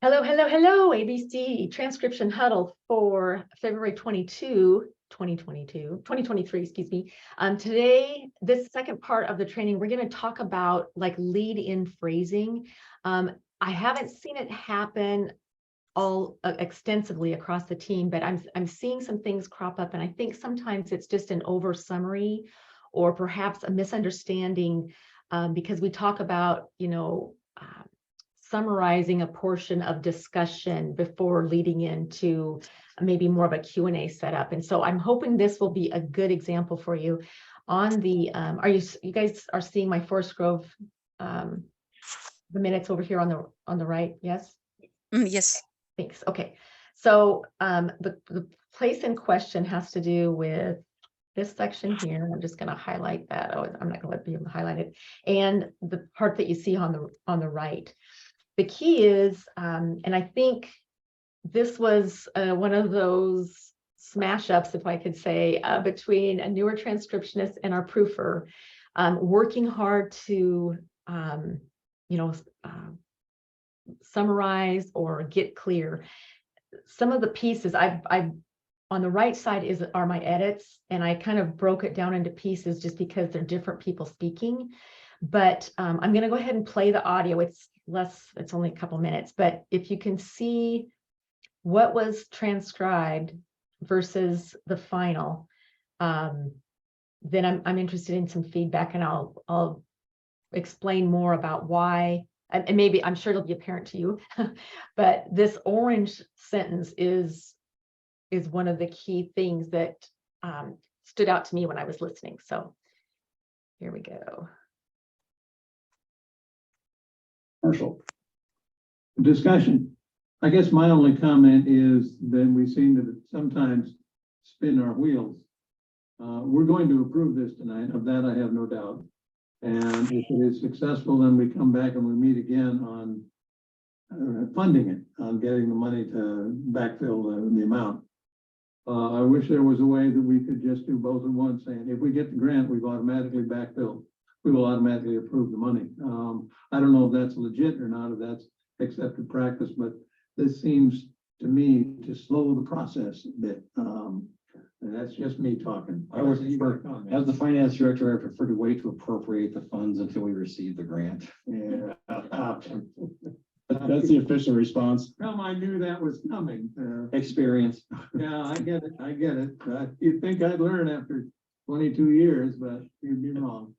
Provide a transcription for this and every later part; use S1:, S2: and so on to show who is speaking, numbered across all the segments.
S1: Hello, hello, hello, ABC transcription huddle for February 2023, excuse me. Today, this second part of the training, we're going to talk about like lead-in phrasing. I haven't seen it happen all extensively across the team, but I'm seeing some things crop up, and I think sometimes it's just an over summary or perhaps a misunderstanding because we talk about, summarizing a portion of discussion before leading into maybe more of a Q&A setup. And so I'm hoping this will be a good example for you. On the, you guys are seeing my Forest Grove, the minutes over here on the right, yes?
S2: Yes.
S1: Thanks. Okay. So the place in question has to do with this section here. I'm just going to highlight that. Oh, I'm not going to let you highlight it. And the part that you see on the right. The key is, and I think this was one of those smash ups, if I could say, between a newer transcriptionist and our proofer, working hard to, summarize or get clear. Some of the pieces I've on the right side are my edits, and I kind of broke it down into pieces just because they're different people speaking. But I'm going to go ahead and play the audio. It's only a couple minutes, but if you can see what was transcribed versus the final, then I'm interested in some feedback, and I'll explain more about why, and maybe I'm sure it'll be apparent to you, but this orange sentence is one of the key things that stood out to me when I was listening. So here we go.
S3: Marshall. Discussion. I guess my only comment is that we seem to sometimes spin our wheels. We're going to approve this tonight. Of that, I have no doubt. And if it is successful, then we come back and we meet again on funding it, on getting the money to backfill the amount. I wish there was a way that we could just do both at once, saying if we get the grant, we've automatically backfilled. We will automatically approve the money. I don't know if that's legit or not, if that's accepted practice, but this seems to me to slow the process a bit. And that's just me talking.
S4: I would prefer, as the finance director, I prefer to wait to appropriate the funds until we receive the grant.
S3: Yeah.
S4: That's the official response.
S3: I knew that was coming.
S4: Experience.
S3: Yeah, I get it. I get it. You'd think I'd learn after 22 years, but you'd be wrong.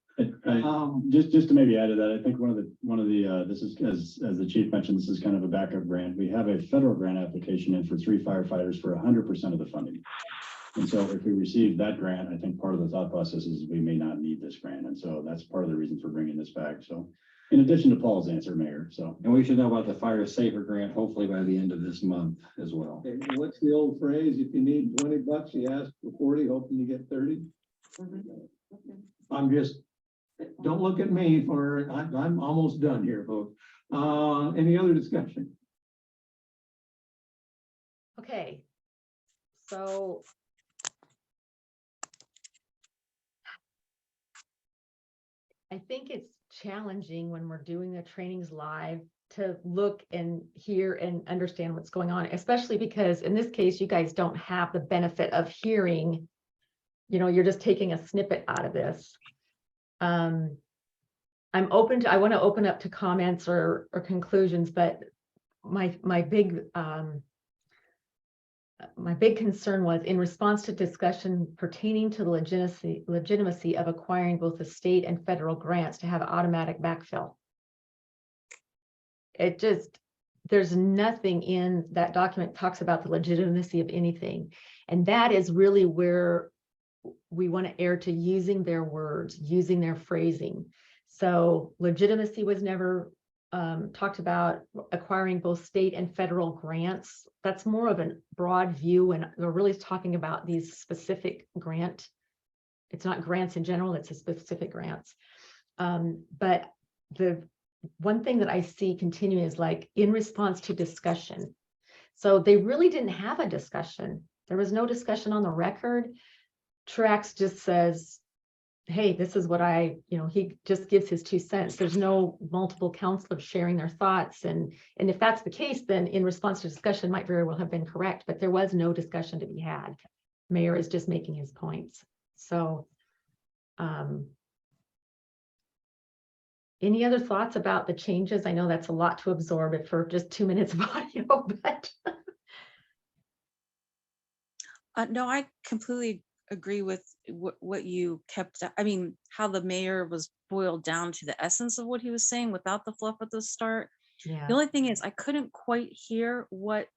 S4: Just to maybe add to that, I think one of the this is, as the chief mentioned, this is kind of a backup grant. We have a federal grant application in for 3 firefighters for 100% of the funding. And so if we receive that grant, I think part of the thought process is we may not need this grant. And so that's part of the reason for bringing this back. So in addition to Paul's answer, Mayor. So,
S5: and we should know about the Fire Safer grant, hopefully by the end of this month as well.
S3: Okay, what's the old phrase? If you need $20, you ask for 40, hoping you get 30. I'm just, don't look at me for, I'm almost done here, folks. Any other discussion?
S1: Okay, so I think it's challenging when we're doing the trainings live to look and hear and understand what's going on, especially because in this case, you guys don't have the benefit of hearing, you're just taking a snippet out of this. I want to open up to comments or conclusions, but my big concern was in response to discussion pertaining to the legitimacy of acquiring both the state and federal grants to have automatic backfill. There's nothing in that document talks about the legitimacy of anything. And that is really where we want to err to using their words, using their phrasing. So legitimacy was never talked about. Acquiring both state and federal grants. That's more of a broad view, and we're really talking about these specific grant. It's not grants in general, it's a specific grants. But the one thing that I see continuing is like in response to discussion. So they really didn't have a discussion. There was no discussion on the record. Trax just says hey, this is what he just gives his 2 cents. There's no multiple counselors sharing their thoughts. And if that's the case, then in response to discussion might very well have been correct, but there was no discussion to be had. Mayor is just making his points. So, any other thoughts about the changes? I know that's a lot to absorb it for just 2 minutes of audio, but.
S2: No, I completely agree with what you kept. I mean, how the mayor was boiled down to the essence of what he was saying without the fluff at the start.
S1: Yeah.
S2: The only thing is, I couldn't quite hear what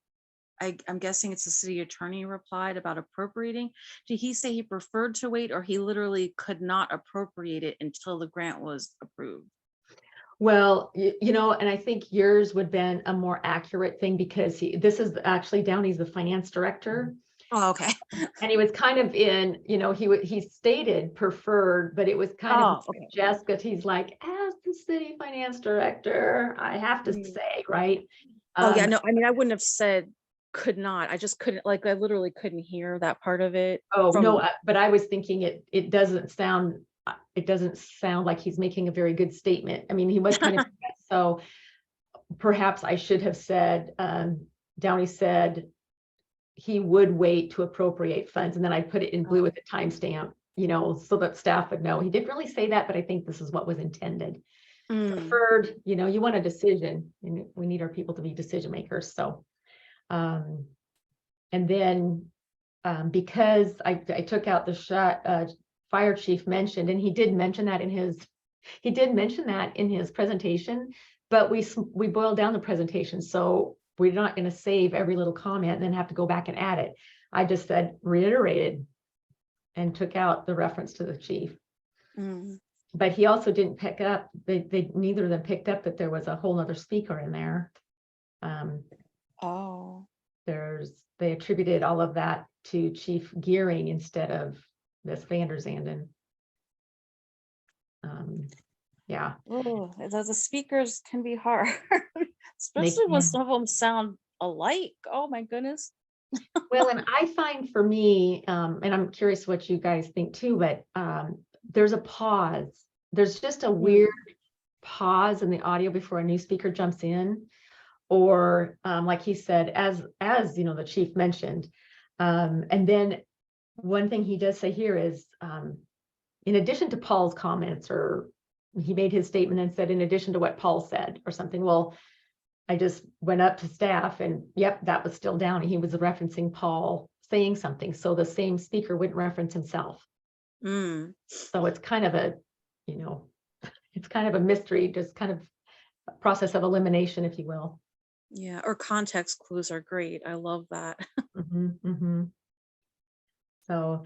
S2: I'm guessing it's the city attorney replied about appropriating. Did he say he preferred to wait, or he literally could not appropriate it until the grant was approved?
S1: Well, and I think yours would have been a more accurate thing because this is actually Downey's the finance director.
S2: Oh, okay.
S1: And he was kind of in, he stated preferred, but it was kind of
S2: okay.
S1: Jessica. He's like, as the city finance director, I have to say, right?
S2: Oh yeah, no, I mean, I wouldn't have said could not. I just couldn't, like, I literally couldn't hear that part of it.
S1: Oh, no, but I was thinking it doesn't sound like he's making a very good statement. I mean, he was kind of, so perhaps I should have said, Downey said he would wait to appropriate funds, and then I put it in blue with a timestamp, so that staff would know. He didn't really say that, but I think this is what was intended. Preferred, you want a decision, and we need our people to be decision makers. So, and then because I took out the shot, fire chief mentioned, and he did mention that in his presentation, but we boiled down the presentation, so we're not going to save every little comment and then have to go back and add it. I just said reiterated and took out the reference to the chief. But he also didn't pick up, they neither of them picked up that there was a whole other speaker in there. They attributed all of that to Chief Gearing instead of Miss Vander Zanden. Yeah.
S2: Oh, the speakers can be hard, especially when some of them sound alike. Oh my goodness.
S1: Well, and I find for me, and I'm curious what you guys think too, but there's a pause. There's just a weird pause in the audio before a new speaker jumps in, or like he said, as the chief mentioned, and then one thing he does say here is, in addition to Paul's comments, or he made his statement and said, in addition to what Paul said or something. Well, I just went up to staff and yep, that was still down. He was referencing Paul saying something. So the same speaker wouldn't reference himself. So it's kind of it's kind of a mystery, just kind of a process of elimination, if you will.
S2: Yeah, or context clues are great. I love that.
S1: So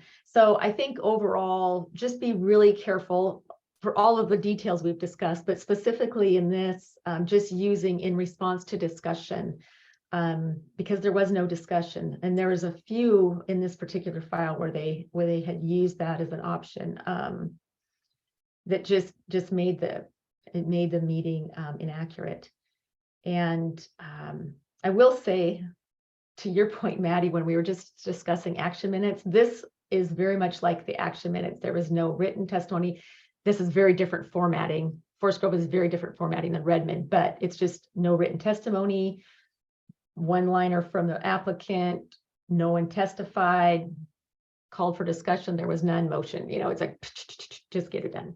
S1: I think overall, just be really careful for all of the details we've discussed, but specifically in this, just using in response to discussion, because there was no discussion, and there was a few in this particular file where they had used that as an option, that just made the meeting inaccurate. And I will say, to your point, Maddie, when we were just discussing action minutes, this is very much like the action minutes. There was no written testimony. This is very different formatting. Forest Grove is very different formatting than Redmond, but it's just no written testimony, one-liner from the applicant, no one testified, called for discussion, there was none, motion, it's like, just get it done.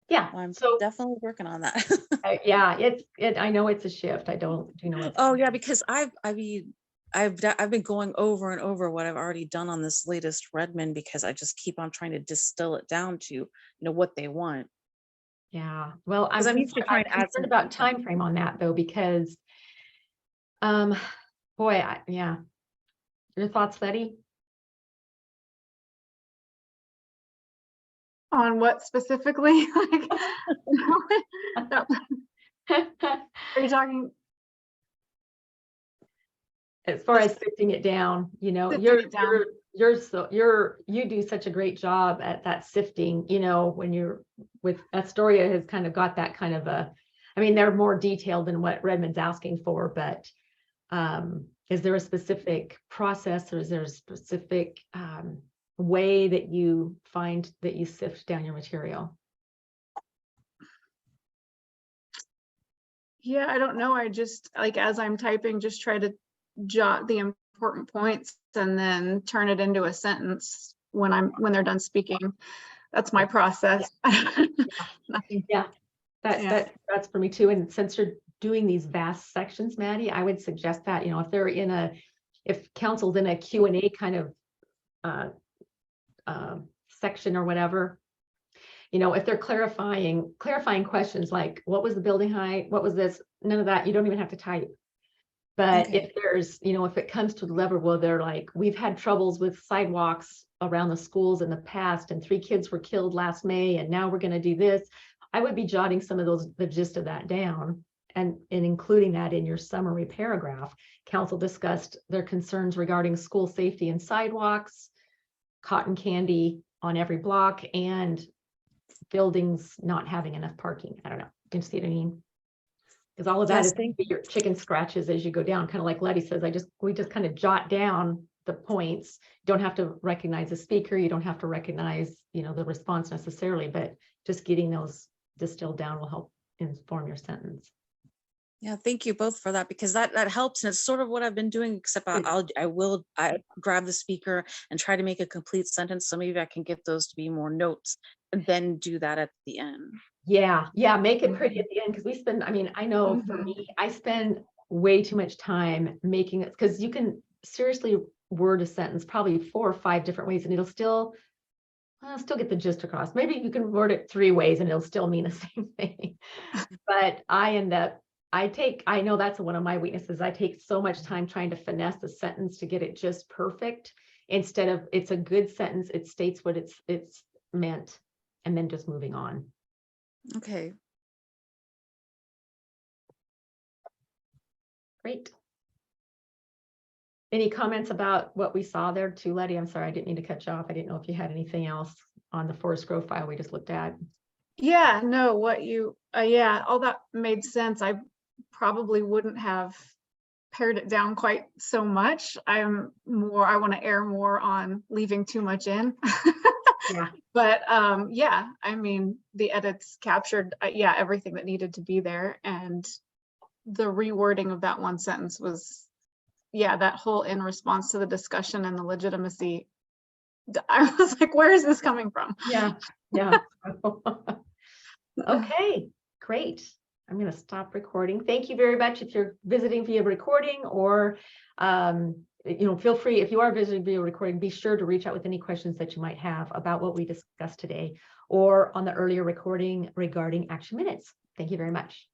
S1: Yeah,
S2: I'm
S1: so
S2: definitely working on that.
S1: yeah, I know it's a shift. I do know it's
S2: oh yeah, because I've been going over and over what I've already done on this latest Redmond, because I just keep on trying to distill it down to what they want.
S1: Yeah, well, I'm concerned about time frame on that though, because boy, yeah, your thoughts, Letty?
S6: On what specifically? Are you talking?
S1: As far as sifting it down, you do such a great job at that sifting, when you're with Astoria has kind of got that kind of they're more detailed than what Redmond's asking for, but is there a specific process, or is there a specific way that you find that you sift down your material?
S6: Yeah, I don't know. I just, like, as I'm typing, just try to jot the important points and then turn it into a sentence when they're done speaking. That's my process. Nothing.
S1: Yeah,
S6: Yeah.
S1: that's for me too. And since you're doing these vast sections, Maddie, I would suggest that, if they're if council's in a Q&A kind of section or whatever, if they're clarifying questions like, what was the building height? What was this? None of that. You don't even have to type. But
S2: Okay.
S1: if there's, if it comes to the level where they're like, we've had troubles with sidewalks around the schools in the past, and 3 kids were killed last May, and now we're going to do this, I would be jotting some of the gist of that down and including that in your summary paragraph. Council discussed their concerns regarding school safety and sidewalks, cotton candy on every block, and buildings not having enough parking. I don't know. Do you see what I mean? Because all of that
S2: Yes,
S1: is your chicken scratches as you go down, kind of like Letty says. We just kind of jot down the points. You don't have to recognize the speaker. You don't have to recognize, the response necessarily, but just getting those distilled down will help inform your sentence.
S2: Yeah, thank you both for that, because that helps, and it's sort of what I've been doing, except
S1: Good.
S2: I grab the speaker and try to make a complete sentence, so maybe I can get those to be more notes and then do that at the end.
S1: Yeah, make it pretty at the end, because we spend, I know for me, I spend way too much time making it, because you can seriously word a sentence probably 4 or 5 different ways, and I'll still get the gist across. Maybe you can word it 3 ways and it'll still mean the same thing. But I know that's one of my weaknesses. I take so much time trying to finesse the sentence to get it just perfect, instead of it's a good sentence, it states what it's meant, and then just moving on.
S2: Okay.
S1: Great. Any comments about what we saw there too, Letty? I'm sorry, I didn't mean to cut you off. I didn't know if you had anything else on the Forest Grove file we just looked at.
S6: Yeah, no, yeah, all that made sense. I probably wouldn't have pared it down quite so much. I want to err more on leaving too much in.
S1: Yeah.
S6: But yeah, the edits captured, everything that needed to be there. And the rewording of that one sentence was, that whole in response to the discussion and the legitimacy. I was like, where is this coming from?
S1: Yeah. Okay, great. I'm going to stop recording. Thank you very much. If you're visiting via recording, or feel free, if you are visiting via recording, be sure to reach out with any questions that you might have about what we discussed today, or on the earlier recording regarding action minutes. Thank you very much.